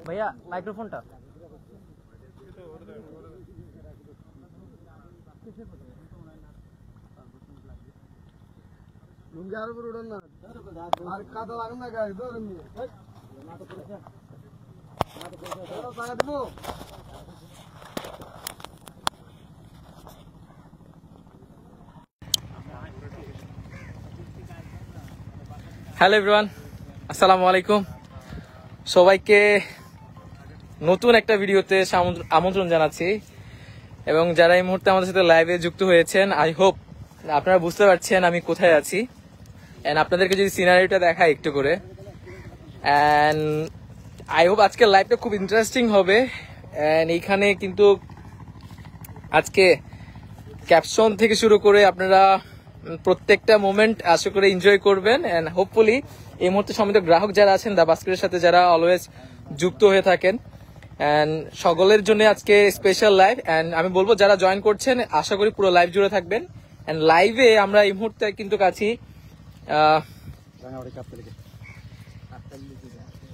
ভাইয়া মাইক্রোফোনটা লুঙ্গার উপর উড়ন না আর কাদা লাগান না গায়ে ধরে নিয়ে হ্যালো এভরিওয়ান, আসসালামু আলাইকুম। সবাইকে নতুন একটা ভিডিওতে আমন্ত্রণ জানাচ্ছি এবং যারা এই মুহূর্তে আমাদের সাথে লাইভে যুক্ত হয়েছেন, আই হোপ আপনারা বুঝতে পারছেন আমি কোথায় আছি। এন্ড আপনাদেরকে যদি সিনারিটা দেখাই একটু করে, এন্ড আই হোপ আজকের লাইভটা খুব ইন্টারেস্টিং হবে। এন্ড এইখানে কিন্তু আজকে ক্যাপশন থেকে শুরু করে আপনারা প্রত্যেকটা মোমেন্ট আশা করে এনজয় করবেন। এন্ড হোপফুলি এই মুহূর্তে সমিত গ্রাহক যারা আছেন দা বাস্কেটের সাথে যারা অলওয়েজ যুক্ত হয়ে থাকেন, এন্ড সকলের জন্য আজকে স্পেশাল লাইভ। এন্ড আমি বলবো যারা জয়েন করছেন আশা করি পুরো লাইভ জুড়ে থাকবেন। এন্ড লাইভে আমরা এই মুহূর্তে কিন্তু আছি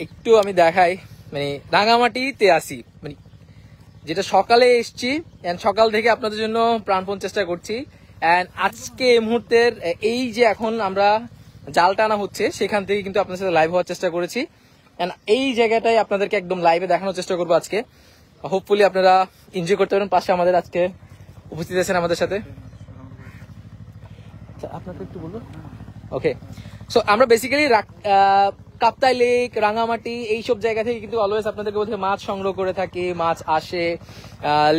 একটু আমি দেখাই, মানে রাঙামাটিতে আসি, মানে যেটা সকালে এসছি এন্ড সকাল থেকে আপনাদের জন্য প্রাণপণ চেষ্টা করছি। এন্ড আজকে এই মুহূর্তের এই যে এখন আমরা জাল টানা হচ্ছে সেখান থেকে কিন্তু আপনাদের সাথে লাইভ হওয়ার চেষ্টা করেছি। এন্ড এই জায়গাটাই আপনাদেরকে একদম লাইভে দেখানোর চেষ্টা করবো আজকে। হোপফুলি আপনারা এনজয় করতে পারেন। পাশে আমাদের আজকে উপস্থিত আছেন আমাদের সাথে, আপনাকে একটু বলবো। ওকে, সো আমরা বেসিক্যালি কাপ্তাই লেক, রাঙামাটি এইসব জায়গা থেকে কিন্তু অলওয়েজ আপনাদেরকে বলতে মাছ সংগ্রহ করে থাকি। মাছ আসে,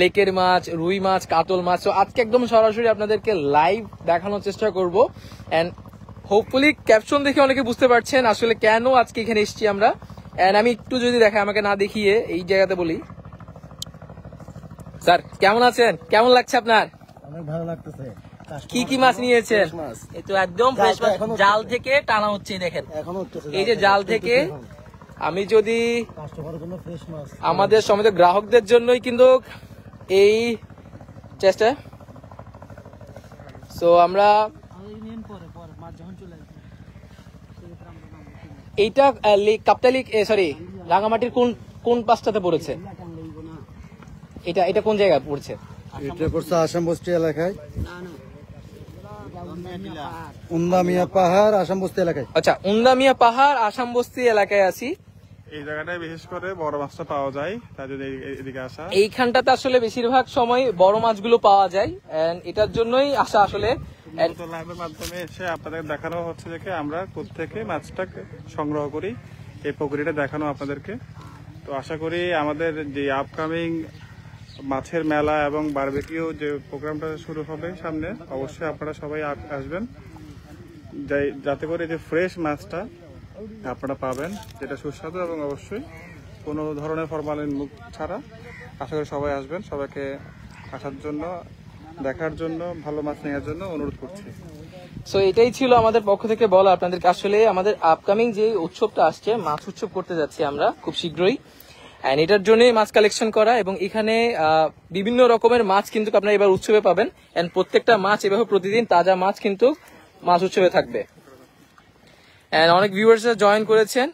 লেকের মাছ, রুই মাছ, কাতল মাছ। তো আজকে একদম সরাসরি আপনাদেরকে লাইভ দেখানোর চেষ্টা করব। এন্ড হোপফুলি ক্যাপশন দেখে অনেকে বুঝতে পারছেন আসলে কেন আজকে এখানে এসেছি আমরা। এন্ড আমি একটু যদি দেখাই, আমাকে না দেখিয়ে এই জায়গাতে বলি, স্যার কেমন আছেন, কেমন লাগছে আপনার? অনেক ভালো লাগতেছে। কি কি মাছ নিয়েছেন? এই তো একদম ফ্রেশ মাছ, জাল থেকে টানা হচ্ছে। দেখেন এই যে জাল থেকে। আমি যদি আমাদের সমিত গ্রাহকদের জন্যই কিন্তু এই চেষ্টা, সো আমরা এইটা কাপ্তাই, সরি রাঙামাটির কোন কোন পাশটাতে পড়েছে? এটা এটা কোন জায়গায় পড়ছে? এটা পড়ছে আসাম বস্তি এলাকায়, উন্দামিয়া পাহাড় আসাম বস্তি এলাকায়। আচ্ছা, উন্দামিয়া পাহাড় আসাম বস্তি এলাকায় আছি। এই জায়গাটায় বিশেষ করে বড় মাছটা পাওয়া যায়, তাই জন্য এদিকে আসা। এইখানটাতে আসলে বেশিরভাগ সময় বড় মাছগুলো পাওয়া যায়, এন্ড এটার জন্যই আসা আসলে। লাইভের মাধ্যমে এসে আপনাদের দেখানো হচ্ছে যে আমরা কোত্থেকে মাছটা সংগ্রহ করি, এই প্রক্রিয়াটা দেখানো আপনাদেরকে। তো আশা করি আমাদের যে আপকামিং মাছের মেলা এবং বারবিকিউ যে প্রোগ্রামটা শুরু হবে সামনে, অবশ্যই আপনারা সবাই আসবেন, যাতে করে যে ফ্রেশ মাছটা আপনারা পাবেন, যেটা সুস্বাদু এবং অবশ্যই কোনো ধরনের ফরমালিন মুক্ত ছাড়া। আশা করি সবাই আসবেন, সবাইকে আসার জন্য, দেখার জন্য, ভালো মাছ নেওয়ার জন্য অনুরোধ করছি। সো এটাই ছিল আমাদের পক্ষ থেকে বলা আপনাদেরকে। আসলে আমাদের আপকামিং যে উৎসবটা আসছে, মাছ উৎসব করতে যাচ্ছি আমরা খুব শীঘ্রই, এন্ড এটার জন্যই মাছ কালেকশন করা। এবং এখানে বিভিন্ন রকমের মাছ কিন্তু আপনারা এবার উৎসবে পাবেন। এন্ড প্রত্যেকটা মাছ এভাবে প্রতিদিন তাজা মাছ কিন্তু মাছ উৎসবে থাকবে। এন্ড অনেক ভিউয়ার্সরা জয়েন করেছেন।